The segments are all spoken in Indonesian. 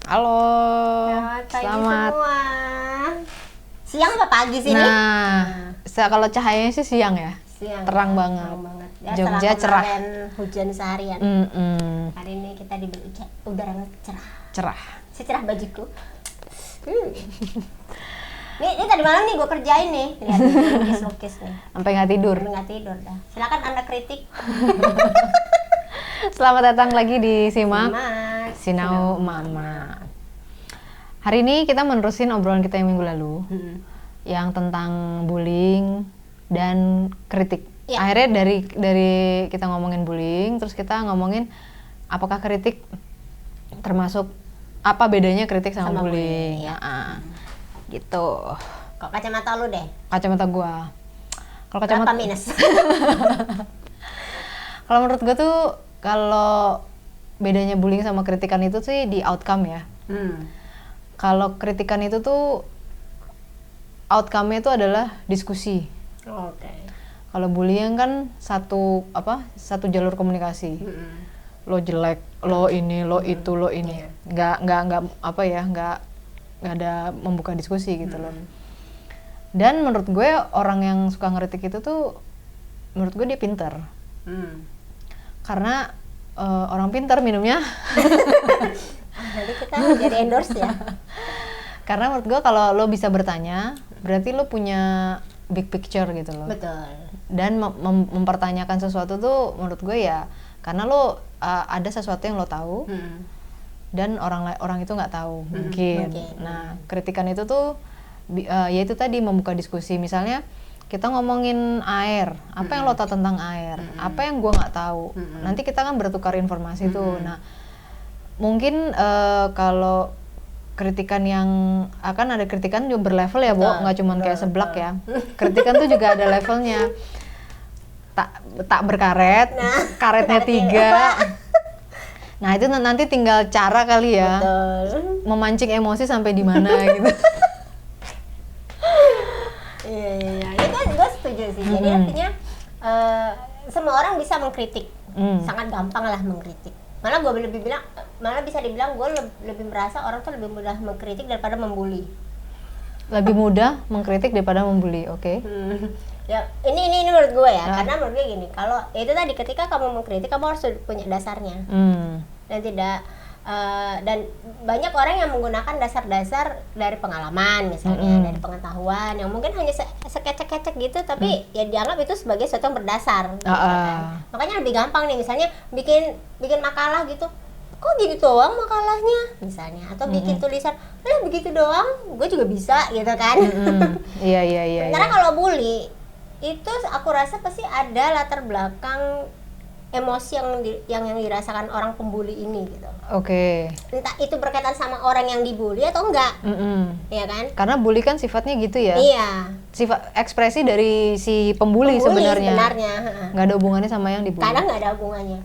Halo, Selamat pagi selamat. semua. Siang apa pagi sih Nah, kalau cahayanya sih siang ya, Siang. terang banget. Terang banget. Ya, Jogja setelah cerah. kemarin hujan seharian. Mm-mm, Hari ini kita diberi udara yang cerah. cerah. Secerah bajuku. Ini tadi malam nih gue kerjain nih. Lihat nih, lukis nih. Sampai nggak tidur. Sampai nggak tidur dah. Silakan Anda kritik. Selamat datang lagi di Simak Simak. Sinau Mama. Hari ini kita menerusin obrolan kita yang minggu lalu, yang tentang bullying dan kritik. Ya. Akhirnya dari kita ngomongin bullying, terus kita ngomongin apakah kritik termasuk apa bedanya kritik sama bullying. bullying, ya. Gitu. Kok kacamata lu deh? Kacamata gua. Kalau Berapa kacamata minus? kalau menurut gua tuh kalau bedanya bullying sama kritikan itu sih di outcome ya. Kalau kritikan itu tuh outcome-nya itu adalah diskusi. Oke. Kalau bullying kan satu jalur komunikasi. Lo jelek, lo ini, lo itu, lo ini. Nggak nggak ada membuka diskusi gitu loh. Dan menurut gue orang yang suka ngeritik itu tuh menurut gue dia pinter. Karena orang pinter minumnya. Nanti kita jadi endorse ya. Karena menurut gue kalau lo bisa bertanya, berarti lo punya big picture gitu loh. Betul. Dan mempertanyakan sesuatu tuh menurut gue ya karena lo ada sesuatu yang lo tahu dan orang itu nggak tahu mungkin. Nah, kritikan itu tuh ya itu tadi membuka diskusi. Misalnya kita ngomongin air, apa yang lo tahu tentang air, apa yang gue nggak tahu. Nanti kita kan bertukar informasi tuh. Nah, mungkin kalau kritikan yang akan ada kritikan juga berlevel ya, Bo, nggak cuma kayak seblak ya. Kritikan tuh juga ada levelnya. Tak berkaret, karetnya 3. Nah, itu nanti tinggal cara kali ya. Betul. Memancing emosi sampai di mana gitu. Iya. Itu gue setuju sih. Jadi artinya semua orang bisa mengkritik. Sangat gampang lah mengkritik. Malah bisa dibilang gue lebih merasa orang tuh lebih mudah mengkritik daripada membuli. Lebih mudah mengkritik daripada membuli, oke? Ya, ini menurut gue ya, karena menurut gue gini, kalau itu tadi ketika kamu mengkritik kamu harus punya dasarnya. Dan tidak dan banyak orang yang menggunakan dasar-dasar dari pengalaman misalnya, dari pengetahuan yang mungkin hanya sekecek-kecek gitu, tapi ya dianggap itu sebagai sesuatu yang berdasar. Gitu kan. Makanya lebih gampang nih, misalnya bikin makalah gitu, kok gitu doang makalahnya misalnya, atau bikin tulisan, begitu doang, gue juga bisa gitu kan. Iya. Karena kalau bully itu aku rasa pasti ada latar belakang emosi yang dirasakan orang pembuli ini gitu. Oke. Entah itu berkaitan sama orang yang dibully atau enggak, ya kan? Karena bully kan sifatnya gitu ya. Iya. Sifat ekspresi dari si pembuli sebenarnya. Nggak ada hubungannya sama yang dibully. Kadang nggak ada hubungannya.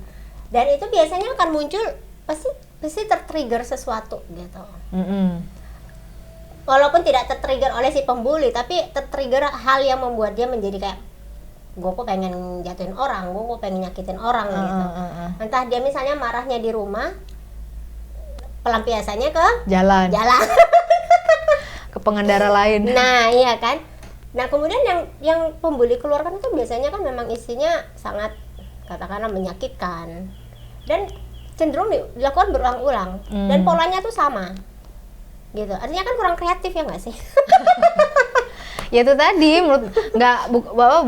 Dan itu biasanya akan muncul pasti tertrigger sesuatu gitu. Walaupun tidak tertrigger oleh si pembuli, tapi tertrigger hal yang membuat dia menjadi kayak, gue kok pengen jatuhin orang, gue kok pengen nyakitin orang gitu. Entah dia misalnya marahnya di rumah, pelampiasannya ke jalan. Ke pengendara lain. Nah, iya kan. Nah, kemudian yang pembuli keluarkan itu biasanya kan memang isinya sangat katakanlah menyakitkan dan cenderung dilakukan berulang-ulang dan polanya tuh sama. Gitu. Artinya kan kurang kreatif ya nggak sih? Ya itu tadi menurut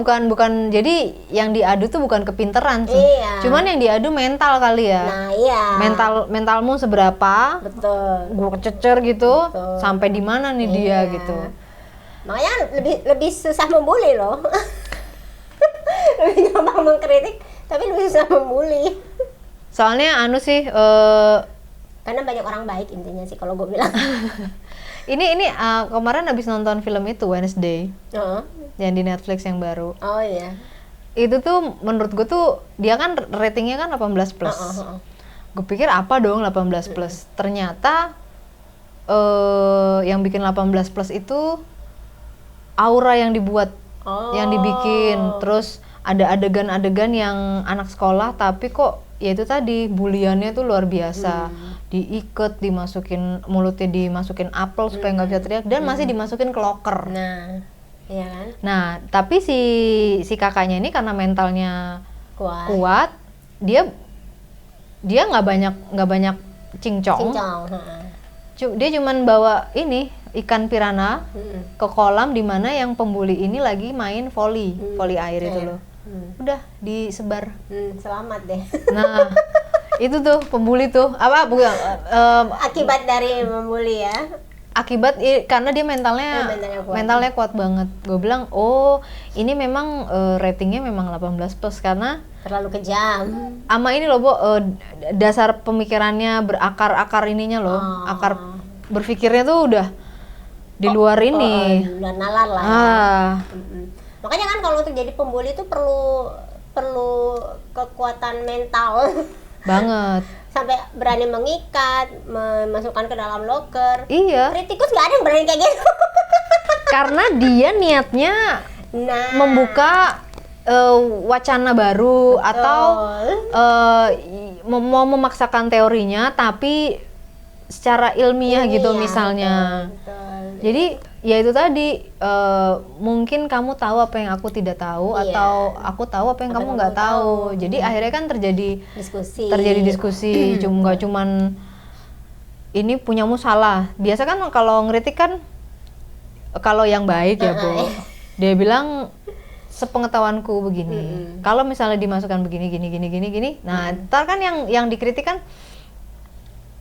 bukan jadi yang diadu tuh bukan kepinteran sih. Iya. Cuman yang diadu mental kali ya. Nah, iya. Mentalmu seberapa? Betul. Gue kececer gitu. Betul. Sampai di mana nih dia gitu. Makanya lebih susah membuli loh. Lebih gampang mengkritik tapi lebih susah membuli. Soalnya sih karena banyak orang baik intinya sih kalau gue bilang. Ini kemarin habis nonton film itu Wednesday. Yang di Netflix yang baru. Oh iya. Itu tuh menurut gue tuh dia kan ratingnya kan 18+. Gue pikir apa dong 18+. Ternyata yang bikin 18+ itu aura yang dibuat, yang dibikin. Terus ada adegan-adegan yang anak sekolah tapi kok ya itu tadi buliannya tuh luar biasa. diikat, dimasukin mulutnya, dimasukin apel supaya nggak bisa teriak, dan masih dimasukin ke loker. Nah, iya kan? Nah, tapi si kakaknya ini karena mentalnya kuat, dia nggak banyak cincong. Dia cuman bawa ini ikan pirana ke kolam di mana yang pembuli ini lagi main voli air itu loh. Udah disebar. Selamat deh. Nah, itu tuh pembuli tuh akibat dari membuli ya. Akibat karena dia mentalnya kuat banget. Gue bilang, oh ini memang ratingnya memang 18+ karena terlalu kejam. Ama ini loh, Bo, dasar pemikirannya berakar ininya loh, akar berpikirnya tuh udah di luar ini. Udah nalar lah. Makanya kan kalau untuk jadi pembuli itu perlu kekuatan mental banget. Sampai berani mengikat, memasukkan ke dalam loker. Iya. Kritikus nggak ada yang berani kayak gitu. Karena dia niatnya membuka wacana baru. Betul. Atau mau memaksakan teorinya, tapi secara ilmiah gitu misalnya. Betul. Jadi ya itu tadi, mungkin kamu tahu apa yang aku tidak tahu, atau aku tahu apa yang kamu nggak tahu. Jadi akhirnya kan terjadi diskusi. Nggak cuman ini punyamu salah. Biasa kan kalau ngeritik kan, kalau yang baik ya Bu, dia bilang sepengetahuanku begini. Kalau misalnya dimasukkan begini, gini. Nah, ntar kan yang dikritik kan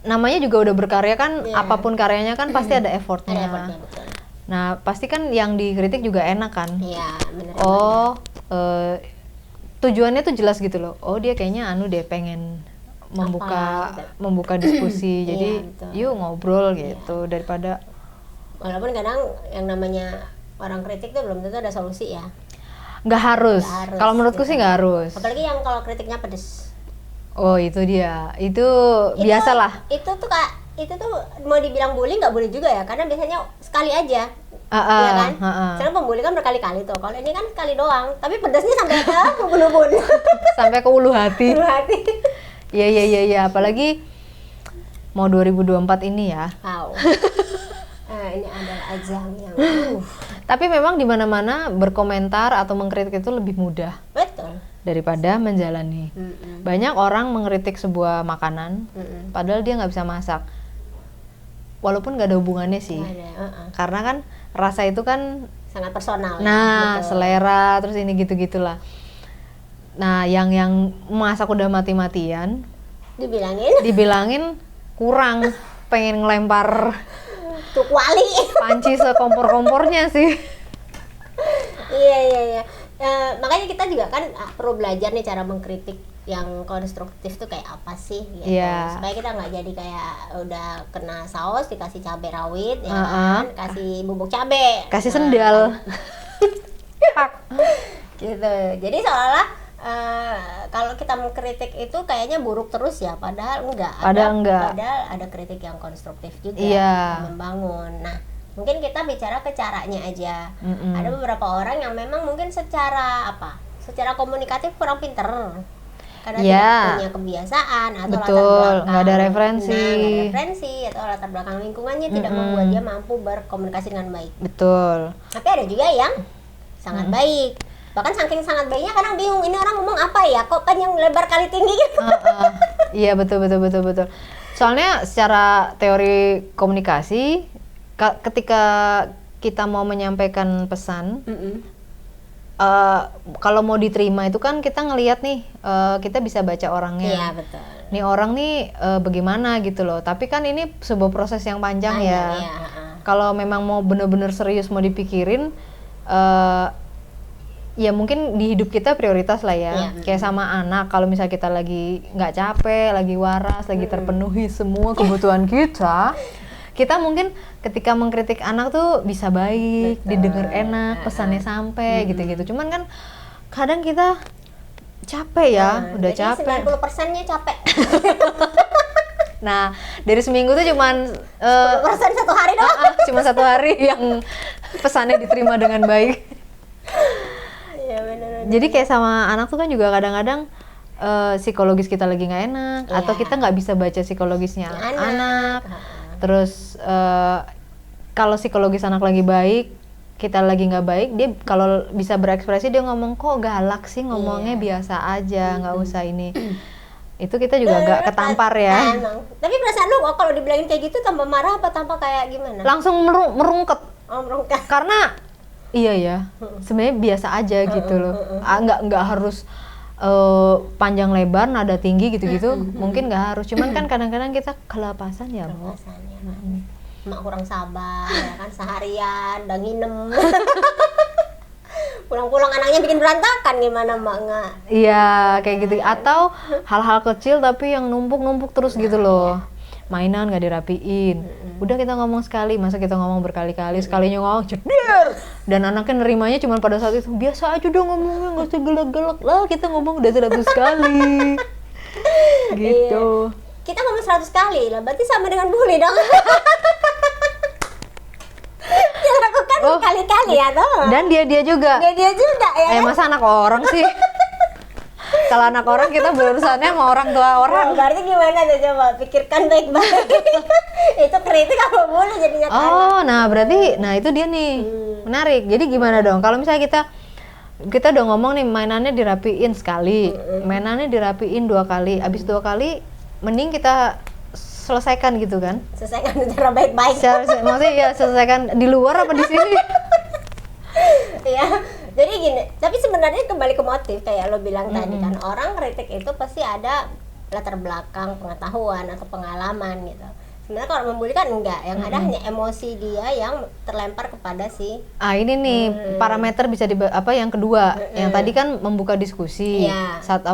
namanya juga udah berkarya kan, apapun karyanya kan pasti ada effortnya. Betul. Nah, pasti kan yang dikritik juga enak kan. Iya, benar. Tujuannya tuh jelas gitu loh. Oh, dia kayaknya dia pengen membuka diskusi. Jadi yuk ngobrol gitu, daripada. Walaupun kadang yang namanya orang kritik tuh belum tentu ada solusi ya. Nggak harus. Kalau menurutku sih nggak harus. Apalagi yang kalau kritiknya pedes. Oh, itu dia. Itu biasalah. Itu tuh mau dibilang bully nggak boleh juga ya, karena biasanya sekali aja. Ya kan? Sekarang pembuli kan berkali-kali tuh. Kalau ini kan sekali doang, tapi pedasnya sampai ke ubun-ubun. Sampai ke ulu hati. Iya. Apalagi mau 2024 ini ya. Wow. Ini adalah ajang yang Tapi memang di mana-mana berkomentar atau mengkritik itu lebih mudah. Betul. Daripada menjalani. Banyak orang mengkritik sebuah makanan, padahal dia nggak bisa masak. Walaupun nggak ada hubungannya sih. Karena kan rasa itu kan sangat personal. Nah, selera, terus ini gitu-gitulah. Nah, yang masak udah mati-matian, dibilangin kurang, pengen ngelempar tuh kuali panci sekompor-kompornya sih. Iya. Makanya kita juga kan perlu belajar nih cara mengkritik yang konstruktif tuh kayak apa sih gitu. Supaya kita nggak jadi kayak udah kena saus dikasih cabai rawit ya kan, kasih bubuk cabai, kasih sendal. Gitu. Jadi seolah-olah kalau kita mengkritik itu kayaknya buruk terus ya, padahal enggak. Padahal ada kritik yang konstruktif juga, yang membangun. Nah, mungkin kita bicara ke caranya aja. Ada beberapa orang yang memang mungkin secara komunikatif kurang pinter, karena tidak punya kebiasaan atau latar belakang, nggak ada referensi, atau latar belakang lingkungannya tidak membuat dia mampu berkomunikasi dengan baik. Betul. Tapi ada juga yang sangat baik, bahkan saking sangat baiknya kadang bingung ini orang ngomong apa ya, kok kan yang lebar kali tinggi gitu. Iya betul. Soalnya secara teori komunikasi, ketika kita mau menyampaikan pesan, kalau mau diterima itu kan kita ngelihat nih, kita bisa baca orangnya. Iya betul. Nih orang nih bagaimana gitu loh. Tapi kan ini sebuah proses yang panjang ya. Kalau memang mau bener-bener serius mau dipikirin, ya mungkin di hidup kita prioritas lah ya. Kayak sama anak, kalau misalnya kita lagi nggak capek, lagi waras, lagi terpenuhi semua kebutuhan kita mungkin ketika mengkritik anak tuh bisa baik, didengar enak, pesannya sampai gitu-gitu. Cuman kan kadang kita capek ya, udah capek. 90%-nya capek. Nah, dari seminggu tuh cuman 10% satu hari doang. Cuma satu hari yang pesannya diterima dengan baik. Iya benar. Jadi kayak sama anak tuh kan juga kadang-kadang psikologis kita lagi nggak enak, atau kita nggak bisa baca psikologisnya anak. Terus kalau psikologis anak lagi baik, kita lagi nggak baik, dia kalau bisa berekspresi dia ngomong, kok galak sih ngomongnya, biasa aja, nggak usah ini. Itu kita juga agak ketampar ya. Tapi perasaan lu kalau dibilangin kayak gitu tambah marah apa tambah kayak gimana? Langsung merungket. Merungket. Karena iya ya, sebenarnya biasa aja gitu loh. Nggak harus panjang lebar, nada tinggi gitu-gitu. Mungkin nggak harus. Cuman kan kadang-kadang kita kelapasan ya, Mbak. Mak kurang sabar, ya kan, seharian udah nginem. Pulang-pulang anaknya bikin berantakan, gimana Mak nggak? Iya, kayak gitu. Atau hal-hal kecil tapi yang numpuk-numpuk terus gitu loh. Mainan nggak dirapiin. Udah kita ngomong sekali, masa kita ngomong berkali-kali, sekalinya ngomong ceder. Dan anaknya nerimanya cuma pada saat itu, biasa aja udah ngomongnya, nggak usah gelak-gelak lah, kita ngomong udah 100 kali. Gitu. Kita ngomong 100 kali lah, berarti sama dengan bully dong. Yang lakukan berkali-kali ya toh. Dan dia juga. Dia juga ya. Masa anak orang sih? Kalau anak orang kita berurusannya sama orang tua orang. Berarti gimana tuh, coba pikirkan baik-baik. Itu kritik apa bully jadinya kan? Oh, nah berarti, nah itu dia nih. Menarik. Jadi gimana dong? Kalau misalnya kita udah ngomong nih, mainannya dirapiin sekali, mainannya dirapiin 2 kali, abis 2 kali mending kita selesaikan gitu kan? Selesaikan secara baik-baik. Maksudnya ya selesaikan di luar apa di sini? Iya. Jadi gini, tapi sebenarnya kembali ke motif kayak lo bilang tadi kan, orang kritik itu pasti ada latar belakang pengetahuan atau pengalaman gitu. Sebenarnya kalau membuli kan enggak, yang ada hanya emosi dia yang terlempar kepada si. Ini nih parameter bisa yang kedua, yang tadi kan membuka diskusi, saat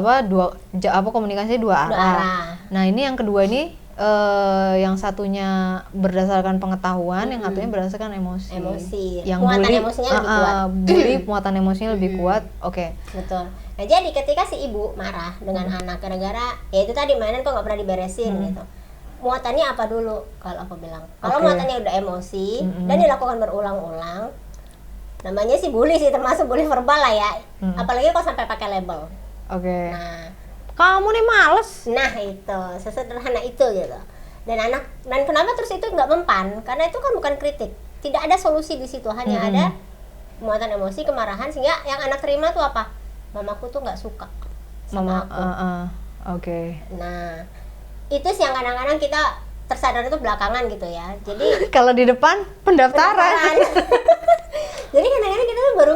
komunikasi dua arah. Nah ini yang kedua ini yang satunya berdasarkan pengetahuan, yang satunya berdasarkan emosi. Yang muatan emosinya lebih kuat. Bully muatan emosinya lebih kuat. Oke. Betul. Nah jadi ketika si ibu marah dengan anak gara-gara ya itu tadi mainan kok nggak pernah diberesin gitu. Muatannya apa dulu? Kalau aku bilang, kalau muatannya udah emosi dan dilakukan berulang-ulang, namanya sih bully sih, termasuk bully verbal lah ya. Apalagi kalau sampai pakai label. Nah, kamu nih males. Nah itu, sesederhana itu gitu. Dan kenapa terus itu nggak mempan? Karena itu kan bukan kritik, tidak ada solusi di situ, hanya ada muatan emosi, kemarahan, sehingga yang anak terima tuh apa? Mamaku tuh nggak suka sama aku. Nah itu sih yang kadang-kadang kita tersadar itu belakangan gitu ya. Jadi kalau di depan pendaftaran. Jadi kadang-kadang kita tuh baru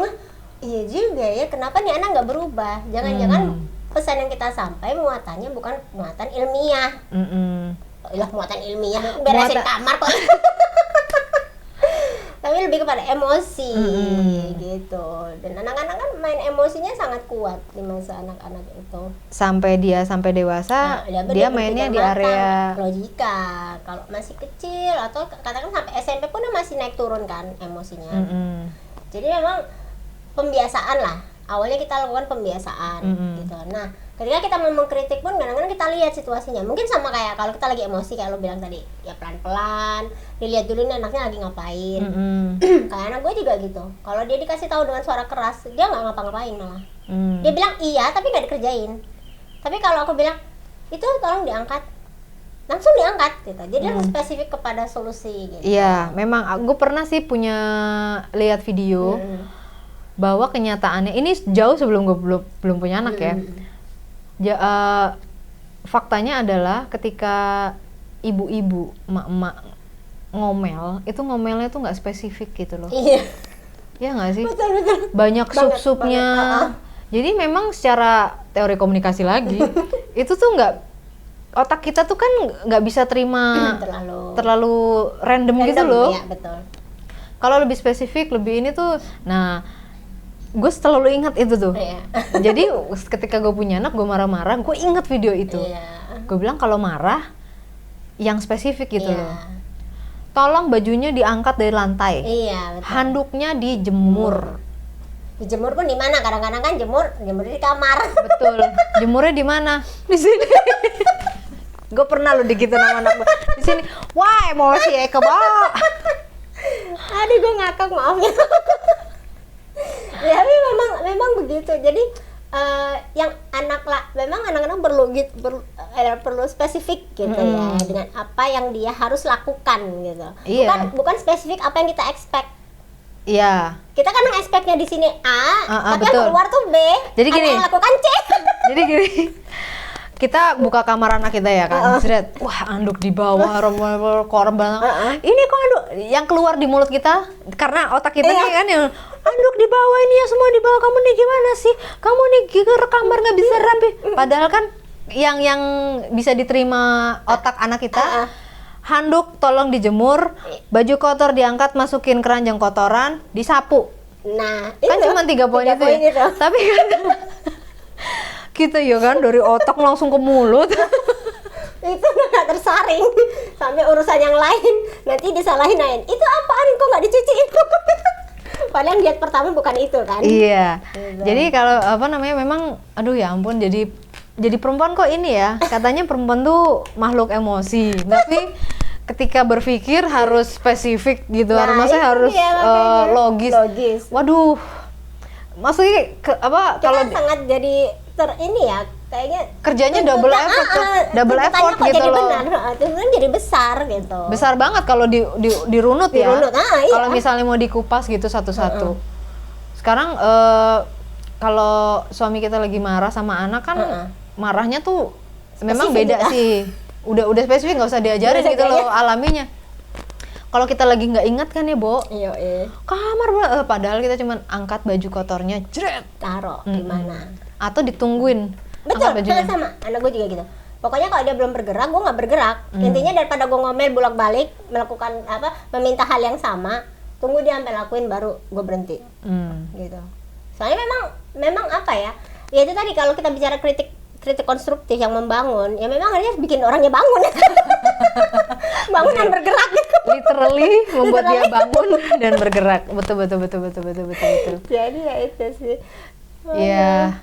iya juga ya, kenapa nih anak nggak berubah? Jangan-jangan pesan yang kita sampai muatannya bukan muatan ilmiah. Ilah muatan ilmiah, beresin kamar kok. Tapi lebih kepada emosi gitu. Dan anak-anak kan main emosinya sangat kuat di masa anak-anak itu. Sampai dewasa, dia mainnya di area logika. Kalau masih kecil atau katakan sampai SMP pun masih naik turun kan emosinya. Jadi memang pembiasaan lah. Awalnya kita lakukan pembiasaan gitu. Nah, ketika kita mau mengkritik pun kadang-kadang kita lihat situasinya. Mungkin sama kayak kalau kita lagi emosi kayak lo bilang tadi, ya pelan-pelan dilihat dulu nih anaknya lagi ngapain. Kayak anak gue juga gitu. Kalau dia dikasih tahu dengan suara keras, dia nggak ngapa-ngapain malah. Dia bilang iya tapi nggak dikerjain. Tapi kalau aku bilang itu tolong diangkat, langsung diangkat gitu. Jadi langsung spesifik kepada solusi gitu. Iya, memang aku pernah sih lihat video bahwa kenyataannya ini jauh sebelum gue belum punya anak ya. Faktanya adalah ketika ibu-ibu, emak-emak ngomel, itu ngomelnya tuh nggak spesifik gitu loh. Iya. Ya nggak sih? Betul. Banyak sub-subnya. Jadi memang secara teori komunikasi lagi, itu tuh otak kita tuh kan nggak bisa terima terlalu random gitu loh. Iya, betul. Kalau lebih spesifik, lebih ini tuh, nah gue selalu ingat itu tuh. Jadi ketika gue punya anak, gue marah-marah, gue ingat video itu. Gue bilang kalau marah yang spesifik gitu loh. Tolong bajunya diangkat dari lantai. Betul. Handuknya dijemur. Dijemur pun di mana? Kadang-kadang kan jemur di kamar. Betul. Jemurnya di mana? Di sini. Gue pernah lo digitu sama anak gue. Di sini. Wah, emosi ya kebak. Aduh, gue ngakak, maaf ya. Ya, tapi memang begitu. Jadi yang memang anak-anak perlu spesifik gitu ya, dengan apa yang dia harus lakukan gitu. Bukan spesifik apa yang kita expect. Iya. Kita kan expect-nya di sini A, tapi yang keluar tuh B. Jadi gini, yang lakukan C. Jadi gini, kita buka kamar anak kita ya kan, wah anduk di bawah, korban. Ini kok anduk yang keluar di mulut kita karena otak kita nih kan yang anduk di bawah, ini ya semua di bawah. Kamu nih gimana sih? Kamu nih ke kamar nggak bisa rapi. Padahal kan yang bisa diterima otak anak kita. Handuk tolong dijemur, baju kotor diangkat masukin keranjang kotoran, disapu. Nah, kan cuma 3 poin itu. Tapi kan kita ya kan dari otak langsung ke mulut. Itu nggak tersaring sampai urusan yang lain nanti disalahin lain. Itu apaan kok nggak dicuciin? Padahal lihat pertama bukan itu kan. Iya. Jadi kalau memang aduh ya ampun, jadi perempuan kok ini ya, katanya perempuan tuh makhluk emosi, tapi ketika berpikir harus spesifik gitu, maksudnya harus logis. Waduh, maksudnya kalau sangat jadi kayaknya kerjanya double effort gitu jadi loh. Benar, jadi besar gitu. Besar banget kalau dirunut ya. Kalau misalnya mau dikupas gitu satu-satu. Sekarang kalau suami kita lagi marah sama anak kan marahnya tuh memang beda sih. Udah spesifik, nggak usah diajarin gitu loh alaminya. Kalau kita lagi nggak ingat kan ya, Bo, kamar padahal kita cuman angkat baju kotornya, jret, taruh di mana, atau ditungguin. Betul, sama anak gue juga gitu. Pokoknya kalau dia belum bergerak, gue nggak bergerak. Intinya daripada gue ngomel bolak-balik melakukan meminta hal yang sama, tunggu dia sampai lakuin baru gue berhenti. Gitu. Soalnya memang ya itu tadi, kalau kita bicara kritik konstruktif yang membangun, ya memang harusnya bikin orangnya bangun. Bangun dan bergerak. Literally membuat dia bangun dan bergerak. Betul. Jadi ya itu sih. Iya.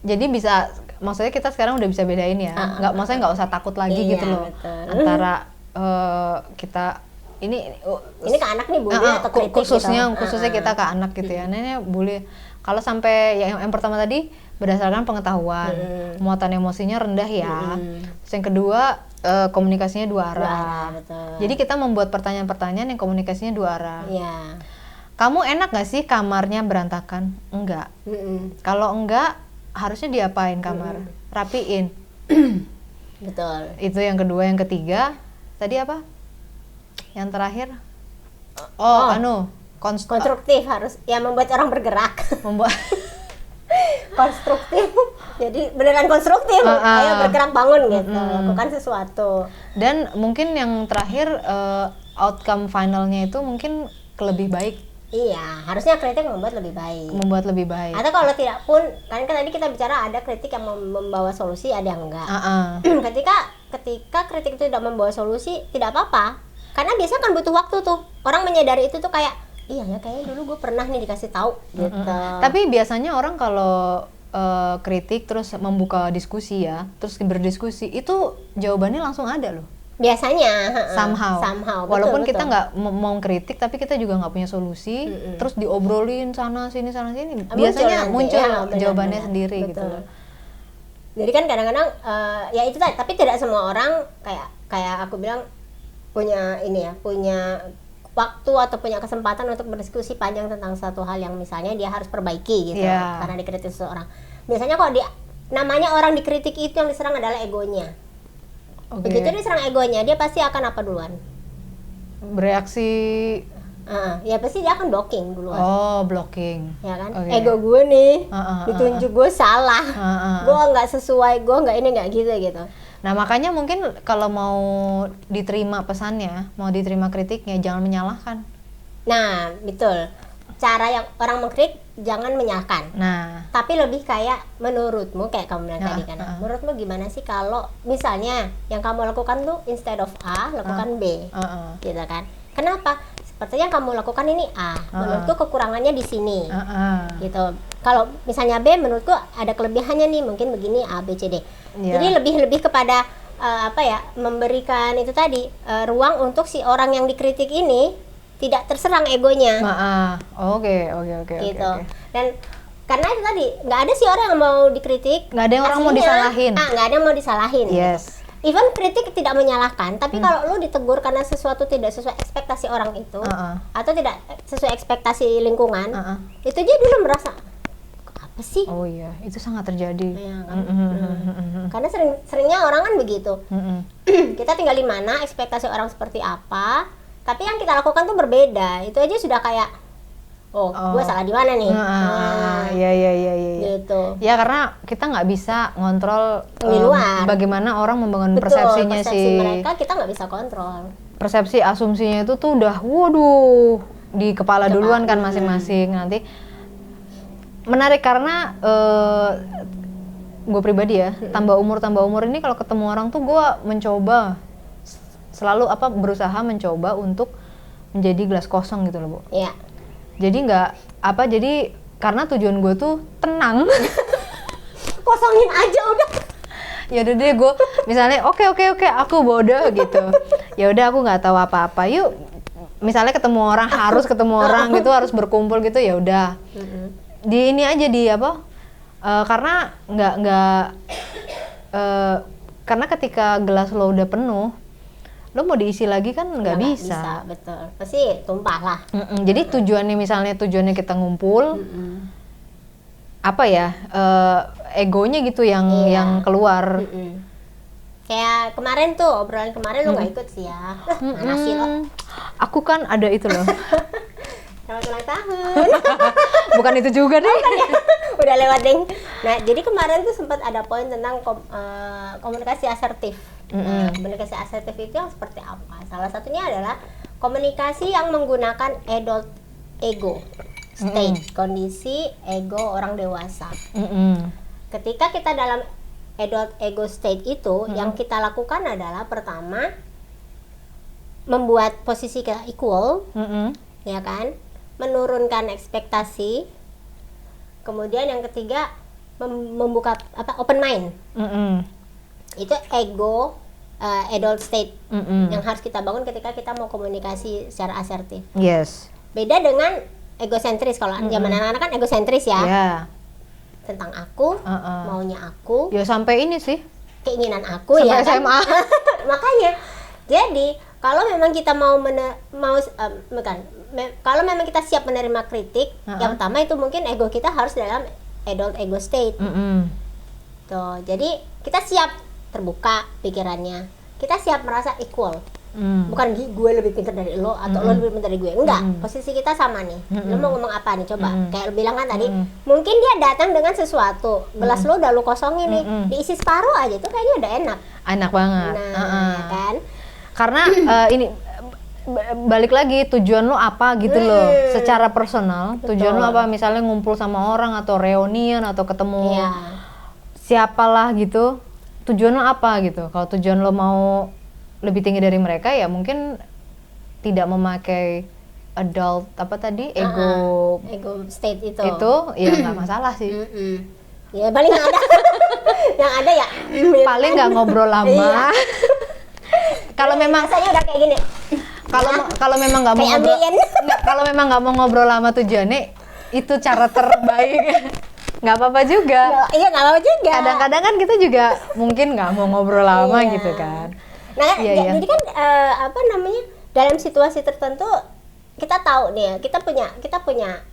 Jadi bisa, maksudnya kita sekarang udah bisa bedain ya. Maksudnya nggak usah takut lagi gitu loh. Betul. Antara kita ini ke anak nih bully atau kritik khususnya gitu. Kita ke anak gitu ya. Nah, bully. Kalau sampai yang pertama tadi berdasarkan pengetahuan, muatan emosinya rendah ya. Terus yang kedua komunikasinya dua arah. Betul. Jadi kita membuat pertanyaan-pertanyaan yang komunikasinya dua arah. Iya. Kamu enak gak sih kamarnya berantakan? Enggak. Kalau enggak, harusnya diapain kamar? Rapiin. Betul. Itu yang kedua. Yang ketiga tadi apa? Yang terakhir konstruktif, harus ya membuat orang bergerak. Konstruktif, jadi beneran konstruktif. Ayo bergerak, bangun gitu, lakukan sesuatu. Dan mungkin yang terakhir outcome finalnya itu mungkin lebih baik. Iya, harusnya kritik membuat lebih baik. Atau kalau tidak pun, kan tadi kita bicara ada kritik yang membawa solusi, ada yang enggak. Ketika kritik itu tidak membawa solusi, tidak apa-apa. Karena biasanya kan butuh waktu tuh. Orang menyadari itu tuh kayak, iya ya kayaknya dulu gue pernah nih dikasih tahu gitu. Tapi biasanya orang kalau kritik terus membuka diskusi ya, terus berdiskusi, itu jawabannya langsung ada loh. Biasanya somehow. Walaupun betul. Kita nggak mau kritik, tapi kita juga nggak punya solusi. Terus diobrolin sana sini. Biasanya muncul jawabannya sendiri. Betul. Gitu. Jadi kan kadang-kadang ya itu tadi, tapi tidak semua orang kayak aku bilang punya waktu atau punya kesempatan untuk berdiskusi panjang tentang satu hal yang misalnya dia harus perbaiki gitu. Karena dikritik seseorang. Biasanya kalau namanya orang dikritik itu yang diserang adalah egonya. Begitu diserang egonya, dia pasti akan apa duluan? Bereaksi. Ya pasti dia akan blocking duluan. Blocking. Ya kan? Ego gue nih, ditunjuk gue salah. Gue nggak sesuai, gue nggak ini nggak gitu. Nah makanya mungkin kalau mau diterima pesannya, mau diterima kritiknya, jangan menyalahkan. Nah betul. Cara yang orang mengkritik jangan menyalahkan. Tapi lebih kayak menurutmu, kayak kamu bilang tadi kan. Menurutmu gimana sih kalau misalnya yang kamu lakukan tuh instead of A, lakukan B, gitu kan? Kenapa? Sepertinya yang kamu lakukan ini A. Menurutku kekurangannya di sini, gitu. Kalau misalnya B, menurutku ada kelebihannya nih, mungkin begini A, B, C, D. Jadi lebih kepada memberikan itu tadi ruang untuk si orang yang dikritik ini tidak terserang egonya. Oke. Gitu. Dan karena itu tadi nggak ada sih orang yang mau dikritik, nggak ada yang orang mau disalahin. Nggak ada yang mau disalahin. Yes. Even kritik tidak menyalahkan, tapi kalau lu ditegur karena sesuatu tidak sesuai ekspektasi orang itu, atau tidak sesuai ekspektasi lingkungan, itu aja dulu merasa apa sih? Oh iya, itu sangat terjadi. Ya, kan? Karena seringnya orang kan begitu. Kita tinggal di mana, ekspektasi orang seperti apa, tapi yang kita lakukan tuh berbeda. Itu aja sudah kayak gue salah di mana nih? Iya. Gitu. Ya karena kita nggak bisa ngontrol di luar. Bagaimana orang membangun Betul, persepsinya persepsi mereka kita nggak bisa kontrol. Persepsi asumsinya itu tuh udah waduh di kepala duluan kan masing-masing. Nanti menarik karena gue pribadi ya, tambah umur ini kalau ketemu orang tuh gue mencoba selalu berusaha mencoba untuk menjadi gelas kosong gitu loh, Bu. Iya. Jadi jadi karena tujuan gue tuh tenang. Kosongin aja udah. Ya udah deh, gue misalnya oke aku bodoh gitu. Ya udah aku nggak tahu apa-apa. Yuk misalnya ketemu orang gitu, harus berkumpul gitu, ya udah. Di ini aja karena karena ketika gelas lo udah penuh, lo mau diisi lagi kan nggak bisa. Betul, pasti tumpah lah. Jadi tujuannya kita ngumpul, egonya gitu yang keluar. Kayak kemarin tuh obrolan kemarin lo nggak ikut sih ya. Nasi lo. Aku kan ada itu loh. Selamat ulang tahun. Bukan itu juga deh. Udah lewat deng. Nah jadi kemarin tuh sempat ada poin tentang komunikasi asertif. Komunikasi asertif itu yang seperti apa? Salah satunya adalah komunikasi yang menggunakan adult ego state, kondisi ego orang dewasa. Ketika kita dalam adult ego state itu, yang kita lakukan adalah pertama membuat posisi kita equal, ya kan? Menurunkan ekspektasi. Kemudian yang ketiga membuka open mind. Itu ego adult state yang harus kita bangun ketika kita mau komunikasi secara asertif. Yes. Beda dengan egosentris. Kalau zaman anak-anak kan egosentris ya. Yeah. Tentang aku, maunya aku. Ya sampai ini sih. Keinginan aku sampai ya SMA. Kan? Makanya. Jadi kalau memang kita kalau memang kita siap menerima kritik, yang pertama itu mungkin ego kita harus dalam adult ego state. Tuh, jadi kita siap terbuka pikirannya, kita siap merasa equal. Bukan gue lebih pintar dari lo atau lo lebih pintar dari gue, enggak. Posisi kita sama nih. Lo mau ngomong apa nih, coba. Kayak lo bilang kan tadi, mungkin dia datang dengan sesuatu, gelas lo udah lo kosongin nih, diisi separuh aja, itu kayaknya udah enak banget. Ya kan? Karena ini balik lagi tujuan lo apa gitu loh, secara personal. Betul. Tujuan lo apa, misalnya ngumpul sama orang atau reunian atau ketemu siapalah gitu, tujuan lo apa gitu. Kalau tujuan lo mau lebih tinggi dari mereka, ya mungkin tidak memakai adult ego state itu ya nggak masalah sih. Ya paling nggak ada yang ada ya paling nggak ngobrol lama. Kalau memang saya udah kayak gini, kalau memang nggak mau ngobrol, kalau memang nggak mau ngobrol lama tujuannya itu cara terbaik. Nggak apa-apa juga. Iya, nggak apa-apa juga. Kadang-kadang kan kita juga mungkin nggak mau ngobrol lama gitu kan. Nah, jadi kan dalam situasi tertentu kita tahu nih ya, kita punya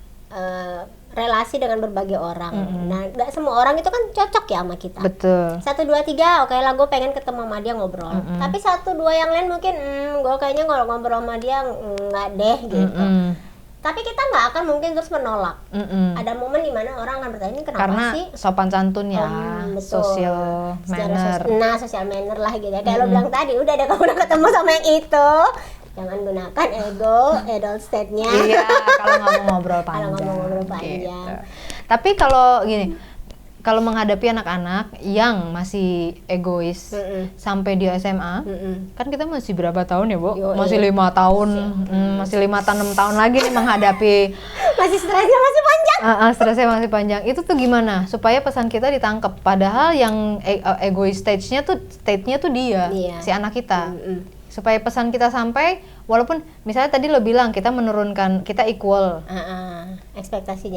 relasi dengan berbagai orang. Nah, nggak semua orang itu kan cocok ya sama kita. Betul. 1, 2, 3, oke lah, gue pengen ketemu sama dia ngobrol. Tapi 1, 2 yang lain mungkin, gue kayaknya kalau ngobrol sama dia nggak deh gitu. Tapi kita nggak akan mungkin terus menolak. Ada momen dimana orang akan bertanya, kenapa karena sih? sopan santun ya, social manner. Social manner lah gitu ya. Kayak lo bilang tadi, udah ada kamu udah ketemu sama yang itu, jangan gunakan ego, adult state-nya. Iya, kalau nggak mau ngobrol panjang. Gitu. Tapi kalau gini, kalau menghadapi anak-anak yang masih egois sampai di SMA, kan kita masih berapa tahun ya, Bu? Masih 5 tahun, masih 5-6 tahun lagi nih menghadapi. Masih stresnya masih panjang. Stresnya masih panjang. Itu tuh gimana supaya pesan kita ditangkap? Padahal yang egois stage-nya tuh dia, si anak kita. supaya pesan kita sampai, walaupun misalnya tadi lo bilang kita menurunkan, kita equal, ekspektasi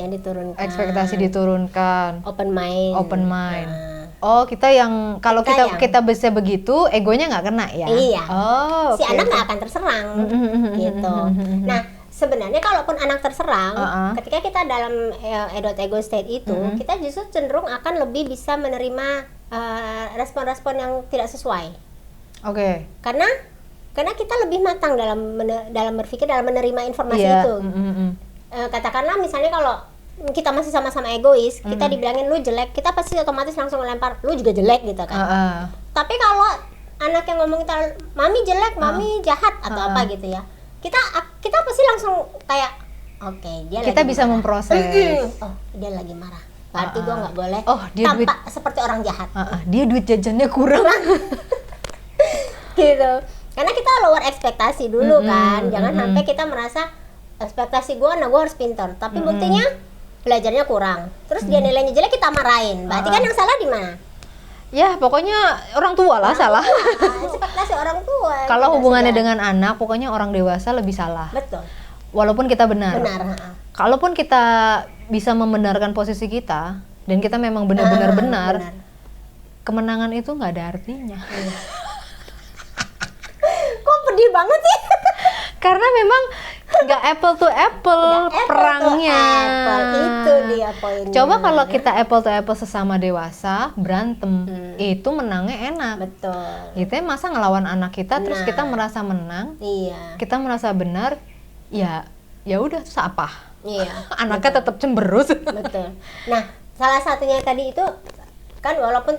diturunkan, open mind. Oh, kita yang kalau kita bisa begitu, egonya nggak kena ya? Iya. Oh, si anak nggak akan terserang, gitu. Nah, sebenarnya kalaupun anak terserang, ketika kita dalam ego state itu, kita justru cenderung akan lebih bisa menerima respon-respon yang tidak sesuai. Oke. Karena kita lebih matang dalam berpikir, dalam menerima informasi itu. Katakanlah misalnya kalau kita masih sama-sama egois, kita dibilangin lu jelek, kita pasti otomatis langsung ngelempar lu juga jelek gitu kan. Tapi kalau anak yang ngomong kita mami jelek, mami jahat atau apa gitu ya, kita pasti langsung kayak oke, dia kita lagi bisa marah. Memproses. Oh, dia lagi marah. Berarti gua nggak boleh dia tampak seperti orang jahat. Dia duit jajannya kurang. Gitu. Karena kita lower ekspektasi dulu kan. Jangan sampai kita merasa ekspektasi gua harus pintar, tapi buktinya belajarnya kurang. Terus dia nilainya jelek, kita marahin. Berarti kan yang salah di mana? Ya, pokoknya orang tua lah salah. Ekspektasi orang tua. Kalau hubungannya dengan anak, pokoknya orang dewasa lebih salah. Betul. Walaupun kita benar. Kalaupun kita bisa membenarkan posisi kita dan kita memang benar-benar benar, kemenangan itu nggak ada artinya. Kok pedih banget sih? Karena memang nggak apple to apple perangnya. Itu dia poinnya. Coba kalau kita apple to apple sesama dewasa berantem, itu menangnya enak. Betul. Itu masa ngelawan anak kita terus kita merasa menang, kita merasa benar, ya udah terus apa? Anaknya tetap cemberut. Betul. Nah, salah satunya tadi itu kan walaupun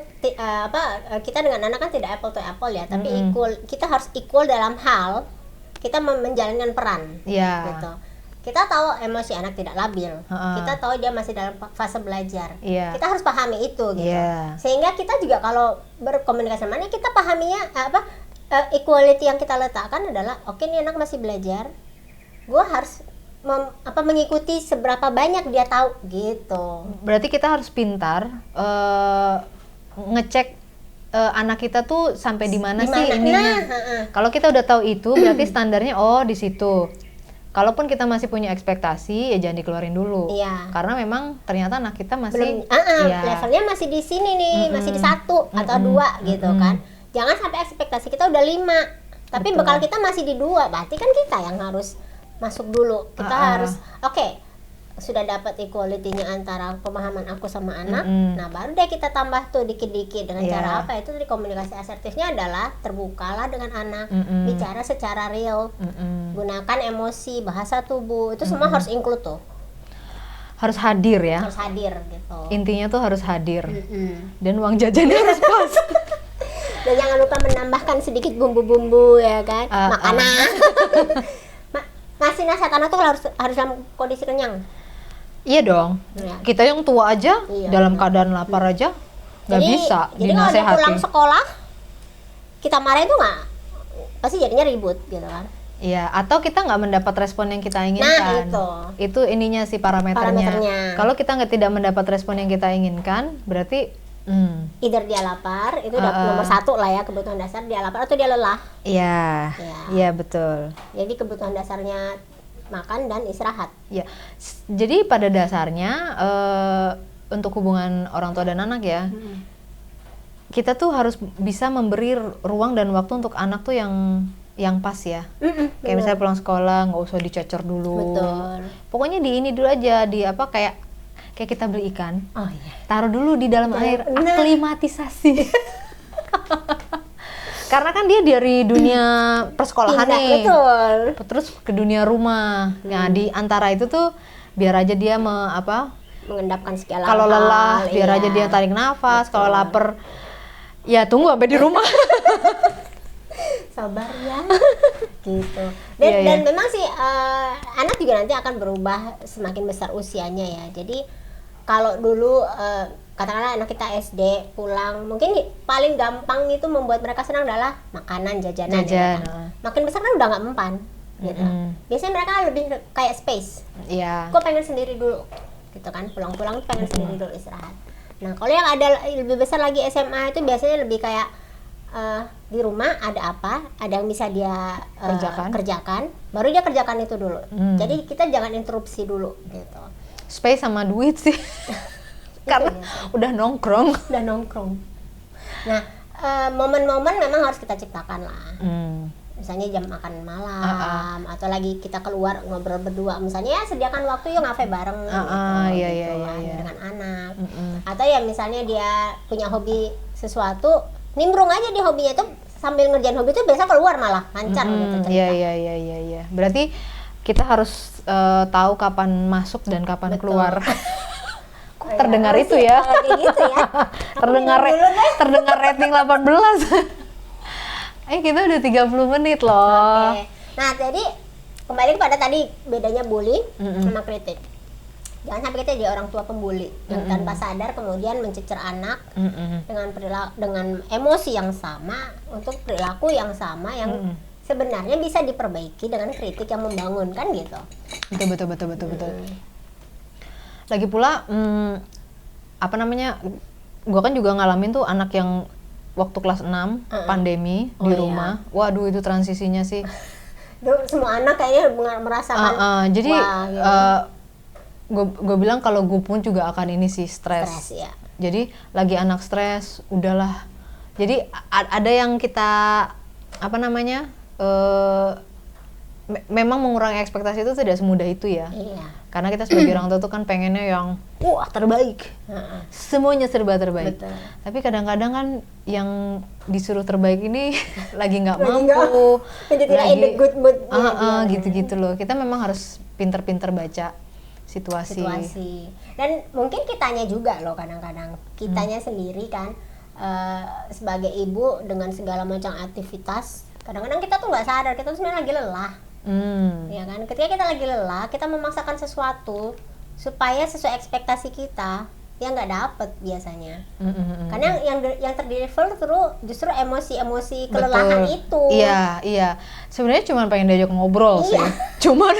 kita dengan anak kan tidak apple to apple ya, tapi kita harus equal dalam hal kita menjalankan peran, gitu. Kita tahu emosi anak tidak labil, kita tahu dia masih dalam fase belajar, kita harus pahami itu, gitu. Sehingga kita juga kalau berkomunikasi sama anak, kita pahaminya equality yang kita letakkan adalah, oke, ini anak masih belajar, gue harus mengikuti seberapa banyak dia tahu, gitu. Berarti kita harus pintar ngecek anak kita tuh sampai di mana sih ininya. Kalau kita udah tahu itu, berarti standarnya di situ. Kalaupun kita masih punya ekspektasi, ya jangan dikeluarin dulu. Karena memang ternyata anak kita masih levelnya masih di sini nih, masih di 1 atau 2 gitu kan. Jangan sampai ekspektasi kita udah 5, tapi bekal kita masih di 2. Berarti kan kita yang harus masuk dulu. Kita harus sudah dapat equality-nya antara pemahaman aku sama anak. Nah, baru deh kita tambah tuh dikit-dikit dengan cara apa? Itu tadi komunikasi asertifnya adalah terbukalah dengan anak, bicara secara real, gunakan emosi, bahasa tubuh, itu semua harus include tuh. Harus hadir ya. Harus hadir gitu. Intinya tuh harus hadir. Dan uang jajannya harus pas. Dan jangan lupa menambahkan sedikit bumbu-bumbu ya kan, makanan. Ngasih nasihat anak tuh harus dalam kondisi kenyang. Iya dong. Kita yang tua aja dalam keadaan lapar aja nggak bisa dinasehatin. Jadi kalau dia pulang sekolah kita marahin tuh nggak, pasti jadinya ribut gitu kan. Iya, atau kita nggak mendapat respon yang kita inginkan. Nah, itu ininya sih parameternya. Kalau kita tidak mendapat respon yang kita inginkan, berarti either dia lapar, itu udah nomor 1 lah ya, kebutuhan dasar, dia lapar atau dia lelah. Iya betul. Jadi kebutuhan dasarnya makan dan istirahat. Ya, jadi pada dasarnya untuk hubungan orang tua dan anak ya, kita tuh harus bisa memberi ruang dan waktu untuk anak tuh yang pas ya. Kayak misalnya pulang sekolah nggak usah dicecer dulu. Betul. Pokoknya di ini dulu aja, di apa kayak kita beli ikan, taruh dulu di dalam air, aklimatisasi. Karena kan dia dari dunia persekolahan nih, betul. Terus ke dunia rumah. Nah di antara itu tuh biar aja dia mengendapkan segala kalau lelah, biar aja dia tarik nafas. Kalau lapar, ya tunggu sampai di rumah. Sabar ya, gitu. Dan memang sih anak juga nanti akan berubah semakin besar usianya ya. Jadi kalau dulu katakanlah anak kita SD pulang, mungkin paling gampang itu membuat mereka senang adalah makanan, jajanan. Ya kan? Makin besar kan udah nggak mempan, gitu. Biasanya mereka lebih kayak space. Gue pengen sendiri dulu, gitu kan. Pulang-pulang pengen sendiri dulu istirahat. Nah kalau yang ada lebih besar lagi SMA itu biasanya lebih kayak di rumah ada apa, ada yang bisa dia kerjakan, baru dia kerjakan itu dulu. Jadi kita jangan interupsi dulu gitu. Space sama duit sih. Karena udah nongkrong. Nah, momen-momen memang harus kita ciptakan lah. Misalnya jam makan malam atau lagi kita keluar ngobrol berdua, misalnya ya sediakan waktu yuk ngafe bareng dengan anak. Atau ya misalnya dia punya hobi sesuatu, nimbrung aja di hobinya itu, sambil ngerjain hobi itu biasa keluar malah lancar gitu cerita. Iya. Berarti kita harus tahu kapan masuk dan kapan keluar. Kok terdengar itu ya? Gitu ya. terdengar rating 18. Kita udah 30 menit loh. Oke. Nah, jadi kembali kepada tadi bedanya bully sama kritik. Jangan sampai kita jadi orang tua pembuli yang tanpa sadar kemudian mencecer anak dengan emosi yang sama untuk perilaku yang sama yang sebenarnya bisa diperbaiki dengan kritik yang membangun, kan gitu. Betul. Lagi pula gue kan juga ngalamin tuh anak yang waktu kelas 6 pandemi di rumah. Iya. Waduh, itu transisinya sih. Semua anak kayaknya merasakan. Jadi gue bilang kalau gue pun juga akan ini sih stres. Ya. Jadi lagi anak stres, udahlah. Jadi ada yang kita memang mengurangi ekspektasi itu tidak semudah itu ya. Iya. Karena kita sebagai orang tua tuh kan pengennya yang terbaik. Semuanya serba terbaik. Betul. Tapi kadang-kadang kan yang disuruh terbaik ini lagi nggak mampu. Jadi tidak in the good mood. Gitu-gitu loh. Kita memang harus pinter-pinter baca situasi. Dan mungkin kitanya juga loh kadang-kadang. Kitanya sendiri kan sebagai ibu dengan segala macam aktivitas, kadang-kadang kita tuh nggak sadar kita tuh sebenarnya lagi lelah. Ya kan, ketika kita lagi lelah, kita memaksakan sesuatu supaya sesuai ekspektasi kita, yang nggak dapet biasanya. Karena yang terdeliver justru emosi kelelahan. Betul. Itu. Iya. Sebenarnya cuma pengen diajak ngobrol sih. Coba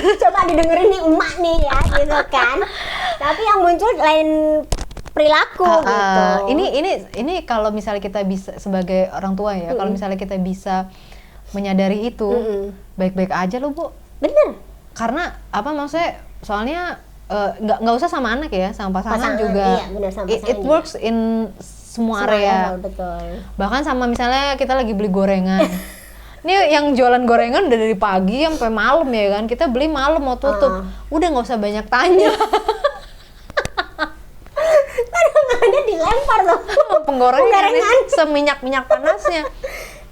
didengerin nih emak nih ya, gitu kan. Tapi yang muncul lain perilaku gitu. Ini kalau misalnya kita bisa sebagai orang tua ya, kalau misalnya kita bisa menyadari itu, baik-baik aja loh, Bu. Bener. Karena maksudnya, soalnya nggak usah sama anak ya, sama pasangan juga. Iya, bener, sama pasangan it works in semua area. Betul. Bahkan sama misalnya kita lagi beli gorengan. Ini yang jualan gorengan udah dari pagi sampai malam ya kan. Kita beli malam mau tutup. Udah nggak usah banyak tanya. Kadang-kadang dilempar loh. Penggorengan seminyak-minyak panasnya.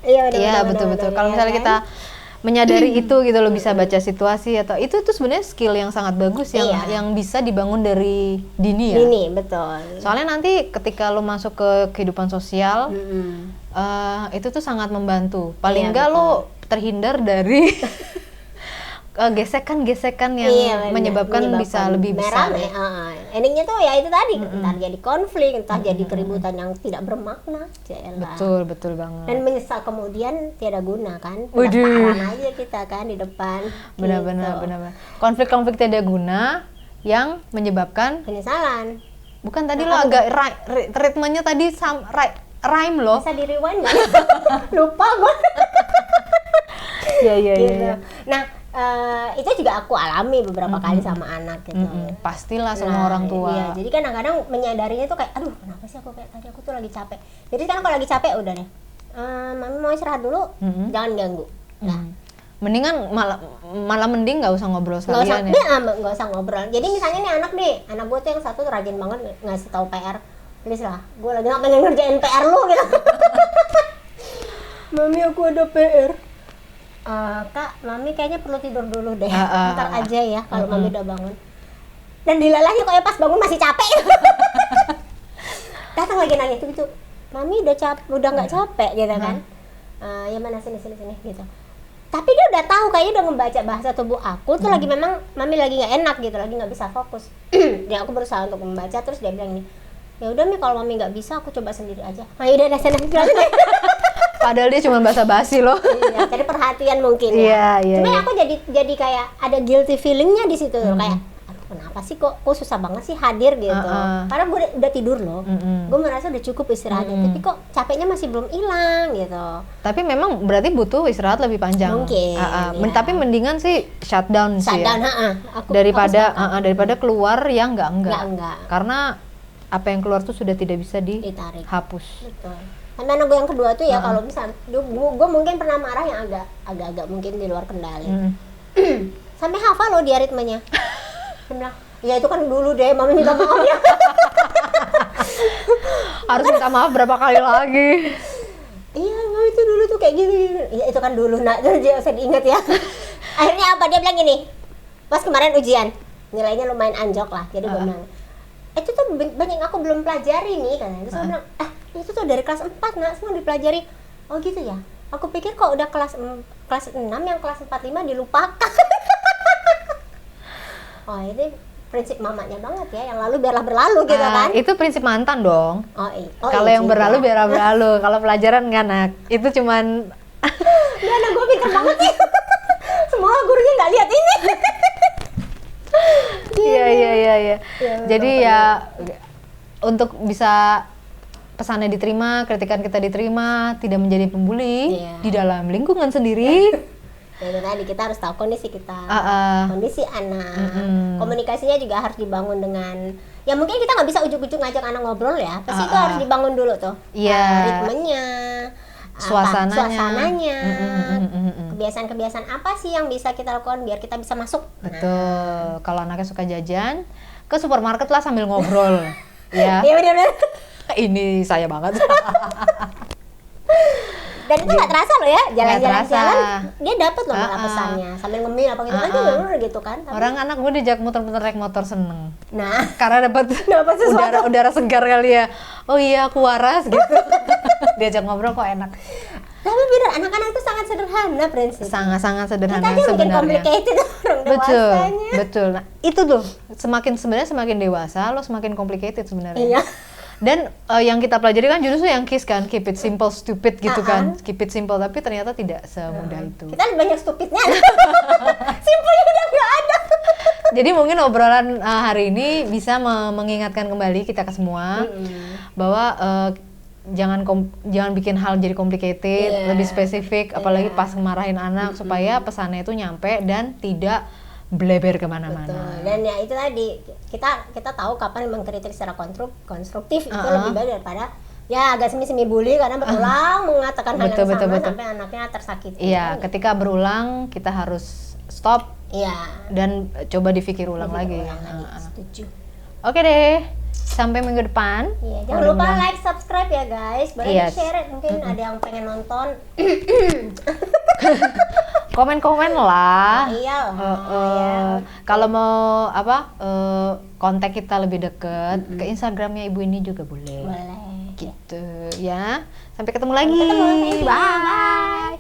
Iya, betul. Kalau misalnya kita menyadari itu gitu loh, bisa baca situasi atau itu tuh sebenarnya skill yang sangat bagus yang bisa dibangun dari dini ya. Dini, betul. Soalnya nanti ketika lo masuk ke kehidupan sosial, itu tuh sangat membantu. Paling enggak lo terhindar dari gesekan-gesekan yang menyebabkan bisa lebih besar. Endingnya tuh ya itu tadi, entah jadi konflik, entah jadi keributan yang tidak bermakna. Betul banget. Dan menyesal kemudian tiada guna kan. Pendaftaran aja kita kan di depan. Benar. Konflik-konflik tiada guna yang menyebabkan penyesalan. Bukan tadi lo agak ritmenya tadi rhyme loh. Bisa di rewind nggak? Lupa gue. Iya. Nah, itu juga aku alami beberapa kali sama anak gitu. Pastilah semua orang tua. Iya, jadi kadang-kadang menyadarinya tuh kayak, aduh kenapa sih aku kayak tadi, aku tuh lagi capek. Jadi sekarang kalau lagi capek udah deh, mami mau istirahat dulu, jangan ganggu. Mendingan malah mending nggak usah ngobrol sekalian ya. Nggak usah ngobrol. Jadi misalnya nih anak gue tuh yang satu tuh rajin banget ngasih tahu PR. Please lah, gue lagi nggak pengen ngerjain PR lu gitu. Mami aku ada PR. Kak, mami kayaknya perlu tidur dulu deh. Ntar aja ya kalau mami udah bangun. Dan dilalahnya kok pas bangun masih capek. Datang lagi nanya gitu. Mami udah nggak capek gitu kan? Ya mana sini gitu. Tapi dia udah tahu, kayaknya udah membaca bahasa tubuh aku tuh lagi memang mami lagi nggak enak gitu, lagi nggak bisa fokus. Ya aku berusaha untuk membaca, terus dia bilang nih, ya udah Mi kalau mami nggak bisa aku coba sendiri aja. Nah udah sana. Padahal dia cuma basa-basi loh. Iya, cari perhatian mungkin ya. Cuma aku jadi kayak ada guilty feelingnya di situ tuh, kayak kenapa sih kok susah banget sih hadir gitu. Karena gue udah tidur loh, gue merasa udah cukup istirahatnya, tapi kok capeknya masih belum hilang gitu. Tapi memang berarti butuh istirahat lebih panjang. Mungkin. Tapi mendingan sih shutdown sih ya. Daripada keluar yang enggak. Karena apa yang keluar tuh sudah tidak bisa dihapus. Betul. Sampai anak gue yang kedua tuh ya, kalau misalnya gue mungkin pernah marah yang agak mungkin di luar kendali. Sampai hafal loh dia ritmenya. Dia bilang, ya itu kan dulu deh, mami minta maaf ya. Harus minta maaf berapa kali lagi? Iya, mami itu dulu tuh kayak gini. Ya itu kan dulu, nak, jadi usah diingat ya. Akhirnya apa, dia bilang gini, pas kemarin ujian nilainya lumayan anjok lah, jadi gue bilang, itu tuh banyak yang aku belum pelajari nih katanya. Terus aku bilang, itu tuh dari kelas 4 nak, semua dipelajari. Oh gitu ya, aku pikir kok udah kelas 6 yang kelas 4, 5 dilupakan. Oh ini prinsip mamanya banget ya, yang lalu biarlah berlalu gitu kan. Itu prinsip mantan dong. Kalau iya yang berlalu biarlah berlalu, kalau pelajaran nggak nak, itu cuman ya anak gue pintar banget sih. Semua gurunya nggak lihat ini. Iya. Jadi ya untuk bisa pesannya diterima, kritikan kita diterima, tidak menjadi pembuli di dalam lingkungan sendiri. Ya itu tadi, kita harus tahu kondisi kita, kondisi anak. Komunikasinya juga harus dibangun dengan, ya mungkin kita nggak bisa ujuk-ujuk ngajak anak ngobrol ya, pasti itu harus dibangun dulu tuh. Ritmenya, suasananya, kebiasaan-kebiasaan apa sih yang bisa kita lakukan biar kita bisa masuk. Betul. Kalau anaknya suka jajan, ke supermarket lah sambil ngobrol. Ya. Iya benar-benar. Ini saya banget. Dan itu nggak terasa loh ya, jalan-jalan dia dapat loh malah pesannya sambil ngemil apa gitu kan gitu kan. Orang anak gue diajak muter-muter naik motor seneng. Nah, karena dapat udara segar kali ya. Oh iya, aku waras gitu. Diajak ngobrol kok enak. Tapi bener, anak-anak itu sangat sederhana prinsip. Sangat sederhana kita aja sebenarnya. Bikin complicated orang dewasanya. Betul. Nah, itu tuh semakin dewasa lo semakin complicated sebenarnya. Iya. Dan yang kita pelajari kan justru yang KISS kan, keep it simple stupid gitu kan, keep it simple, tapi ternyata tidak semudah itu. Kita banyak stupidnya, simpelnya udah nggak ada. Jadi mungkin obrolan hari ini bisa mengingatkan kembali kita ke semua bahwa jangan bikin hal jadi complicated, lebih spesifik, apalagi pas marahin anak supaya pesannya itu nyampe dan tidak bleber kemana-mana. Betul. Dan ya itu tadi, kita tahu kapan mengkritik secara konstruktif itu lebih baik daripada ya agak semi bully karena berulang mengatakan hal yang sama sampai anaknya tersakiti. Iya, ketika berulang kita harus stop. Iya. Dan coba dipikir ulang lagi. Setuju. Oke deh. Sampai minggu depan. Iya, jangan lupa like, subscribe ya guys. Boleh share, mungkin ada yang pengen nonton. Komen-komen lah. Iya. Kalau mau kontak kita lebih deket ke Instagramnya Ibu ini juga boleh. Boleh. Gitu ya. Sampai ketemu lagi. Bye.